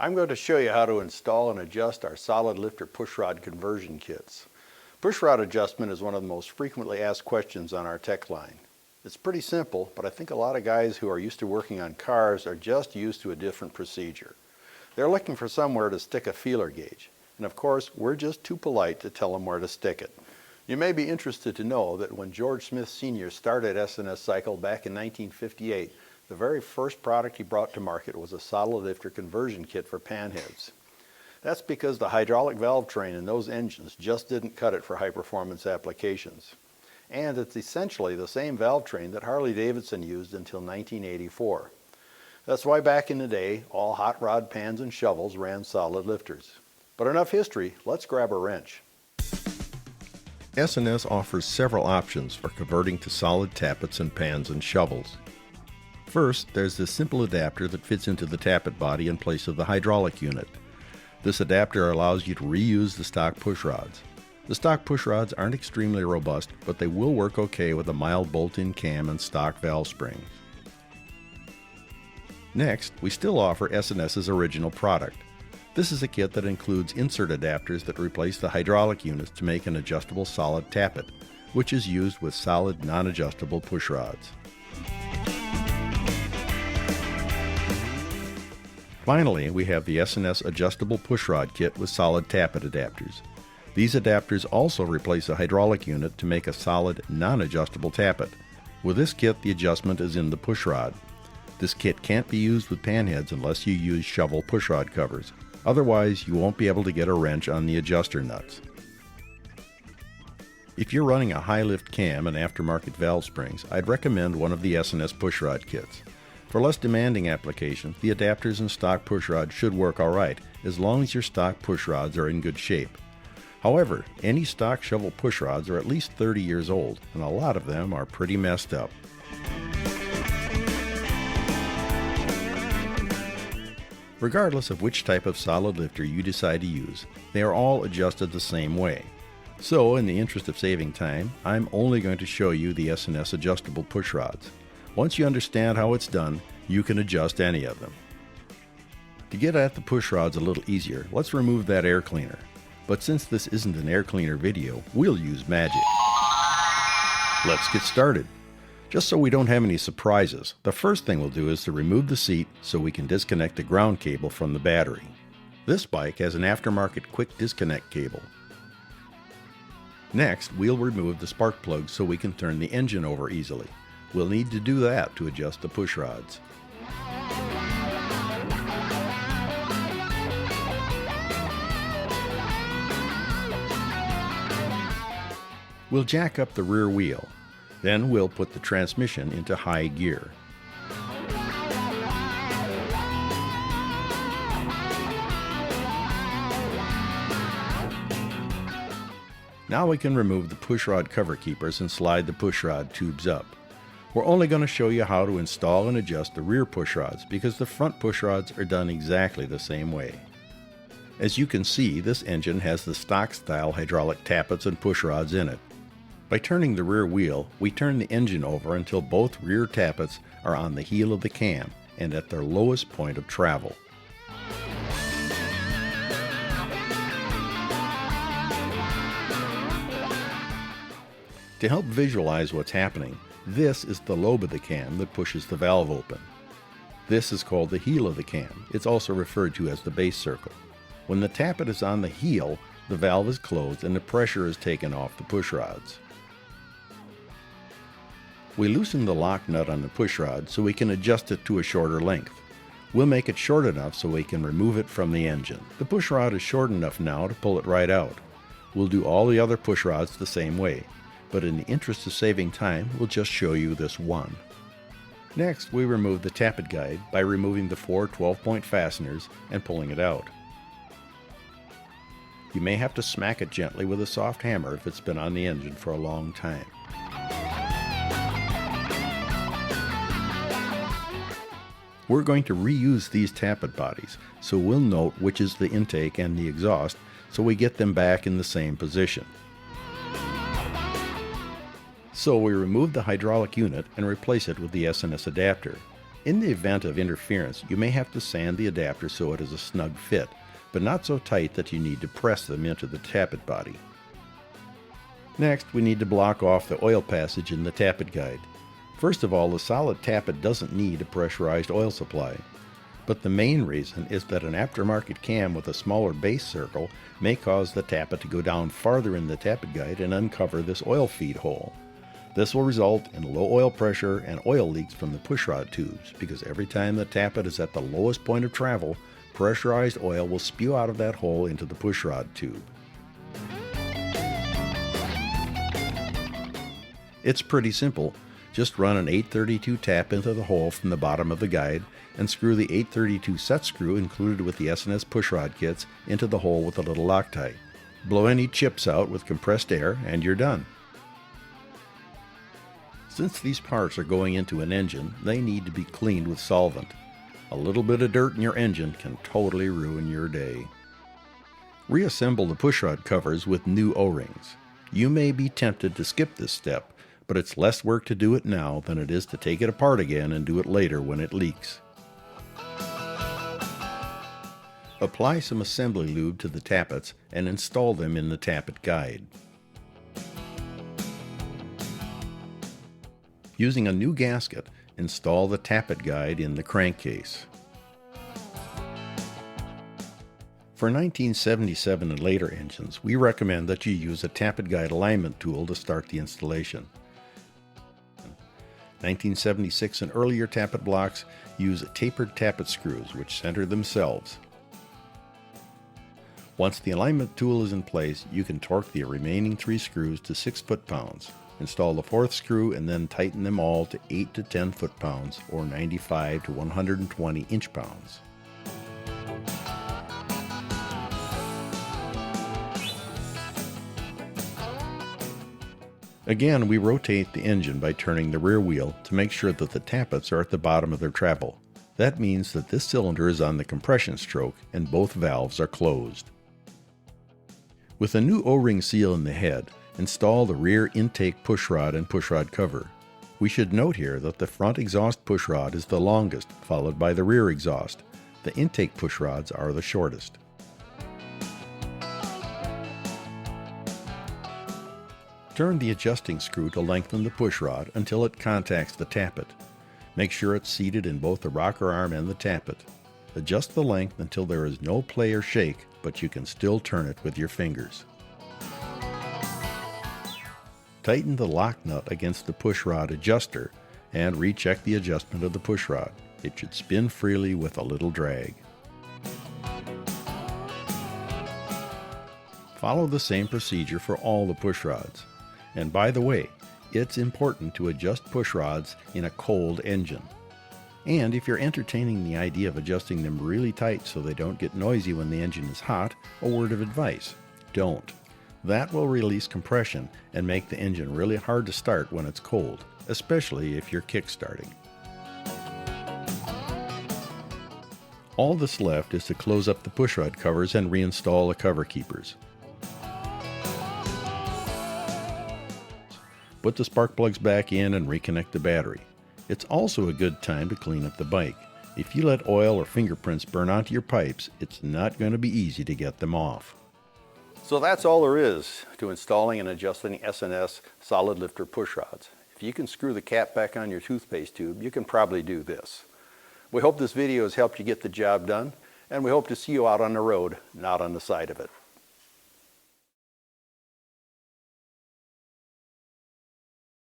I'm going to show you how to install and adjust our solid lifter pushrod conversion kits. Pushrod adjustment is one of the most frequently asked questions on our tech line. It's pretty simple, but I think a lot of guys who are used to working on cars are just used to a different procedure. They're looking for somewhere to stick a feeler gauge, and of course we're just too polite to tell them where to stick it. You may be interested to know that when George Smith Sr. started S&S Cycle back in 1958, the very first product he brought to market was a solid lifter conversion kit for panheads. That's because the hydraulic valve train in those engines just didn't cut it for high-performance applications. And it's essentially the same valve train that Harley-Davidson used until 1984. That's why back in the day, all hot rod pans and shovels ran solid lifters. But enough history, let's grab a wrench. S&S offers several options for converting to solid tappets and pans and shovels. First, there's this simple adapter that fits into the tappet body in place of the hydraulic unit. This adapter allows you to reuse the stock pushrods. The stock pushrods aren't extremely robust, but they will work okay with a mild bolt-in cam and stock valve springs. Next, we still offer S&S's original product. This is a kit that includes insert adapters that replace the hydraulic units to make an adjustable solid tappet, which is used with solid non-adjustable pushrods. Finally, we have the S&S adjustable pushrod kit with solid tappet adapters. These adapters also replace a hydraulic unit to make a solid non-adjustable tappet. With this kit, the adjustment is in the pushrod. This kit can't be used with panheads unless you use shovel pushrod covers. Otherwise, you won't be able to get a wrench on the adjuster nuts. If you're running a high lift cam and aftermarket valve springs, I'd recommend one of the S&S pushrod kits. For less demanding applications, the adapters and stock pushrods should work alright, as long as your stock pushrods are in good shape. However, any stock shovel pushrods are at least 30 years old, and a lot of them are pretty messed up. Regardless of which type of solid lifter you decide to use, they are all adjusted the same way. So, in the interest of saving time, I'm only going to show you the S&S adjustable pushrods. Once you understand how it's done, you can adjust any of them. To get at the pushrods a little easier, let's remove that air cleaner. But since this isn't an air cleaner video, we'll use magic. Let's get started. Just so we don't have any surprises, the first thing we'll do is to remove the seat so we can disconnect the ground cable from the battery. This bike has an aftermarket quick disconnect cable. Next, we'll remove the spark plug so we can turn the engine over easily. We'll need to do that to adjust the pushrods. We'll jack up the rear wheel. Then we'll put the transmission into high gear. Now we can remove the pushrod cover keepers and slide the pushrod tubes up. We're only going to show you how to install and adjust the rear pushrods because the front pushrods are done exactly the same way. As you can see, this engine has the stock style hydraulic tappets and pushrods in it. By turning the rear wheel, we turn the engine over until both rear tappets are on the heel of the cam and at their lowest point of travel. To help visualize what's happening, this is the lobe of the cam that pushes the valve open. This is called the heel of the cam. It's also referred to as the base circle. When the tappet is on the heel, the valve is closed and the pressure is taken off the pushrods. We loosen the lock nut on the pushrod so we can adjust it to a shorter length. We'll make it short enough so we can remove it from the engine. The pushrod is short enough now to pull it right out. We'll do all the other pushrods the same way, but in the interest of saving time, we'll just show you this one. Next, we remove the tappet guide by removing the 4 12-point fasteners and pulling it out. You may have to smack it gently with a soft hammer if it's been on the engine for a long time. We're going to reuse these tappet bodies, so we'll note which is the intake and the exhaust so we get them back in the same position. So we remove the hydraulic unit and replace it with the S&S adapter. In the event of interference, you may have to sand the adapter so it is a snug fit, but not so tight that you need to press them into the tappet body. Next, we need to block off the oil passage in the tappet guide. First of all, the solid tappet doesn't need a pressurized oil supply. But the main reason is that an aftermarket cam with a smaller base circle may cause the tappet to go down farther in the tappet guide and uncover this oil feed hole. This will result in low oil pressure and oil leaks from the pushrod tubes, because every time the tappet is at the lowest point of travel, pressurized oil will spew out of that hole into the pushrod tube. It's pretty simple. Just run an 832 tap into the hole from the bottom of the guide and screw the 832 set screw included with the S&S pushrod kits into the hole with a little Loctite. Blow any chips out with compressed air and you're done. Since these parts are going into an engine, they need to be cleaned with solvent. A little bit of dirt in your engine can totally ruin your day. Reassemble the pushrod covers with new O-rings. You may be tempted to skip this step, but it's less work to do it now than it is to take it apart again and do it later when it leaks. Apply some assembly lube to the tappets and install them in the tappet guide. Using a new gasket, install the tappet guide in the crankcase. For 1977 and later engines, we recommend that you use a tappet guide alignment tool to start the installation. 1976 and earlier tappet blocks use tapered tappet screws which center themselves. Once the alignment tool is in place, you can torque the remaining 3 screws to 6 foot-pounds. Install the 4th screw and then tighten them all to 8 to 10 foot-pounds or 95 to 120 inch-pounds. Again, we rotate the engine by turning the rear wheel to make sure that the tappets are at the bottom of their travel. That means that this cylinder is on the compression stroke and both valves are closed. With a new O-ring seal in the head, install the rear intake pushrod and pushrod cover. We should note here that the front exhaust pushrod is the longest, followed by the rear exhaust. The intake pushrods are the shortest. Turn the adjusting screw to lengthen the pushrod until it contacts the tappet. Make sure it's seated in both the rocker arm and the tappet. Adjust the length until there is no play or shake, but you can still turn it with your fingers. Tighten the lock nut against the pushrod adjuster and recheck the adjustment of the pushrod. It should spin freely with a little drag. Follow the same procedure for all the pushrods. And by the way, it's important to adjust pushrods in a cold engine. And if you're entertaining the idea of adjusting them really tight so they don't get noisy when the engine is hot, a word of advice: don't. That will release compression and make the engine really hard to start when it's cold, especially if you're kick-starting. All that's left is to close up the pushrod covers and reinstall the cover keepers. Put the spark plugs back in and reconnect the battery. It's also a good time to clean up the bike. If you let oil or fingerprints burn onto your pipes, it's not going to be easy to get them off. So that's all there is to installing and adjusting S&S solid lifter pushrods. If you can screw the cap back on your toothpaste tube, you can probably do this. We hope this video has helped you get the job done, and we hope to see you out on the road, not on the side of it.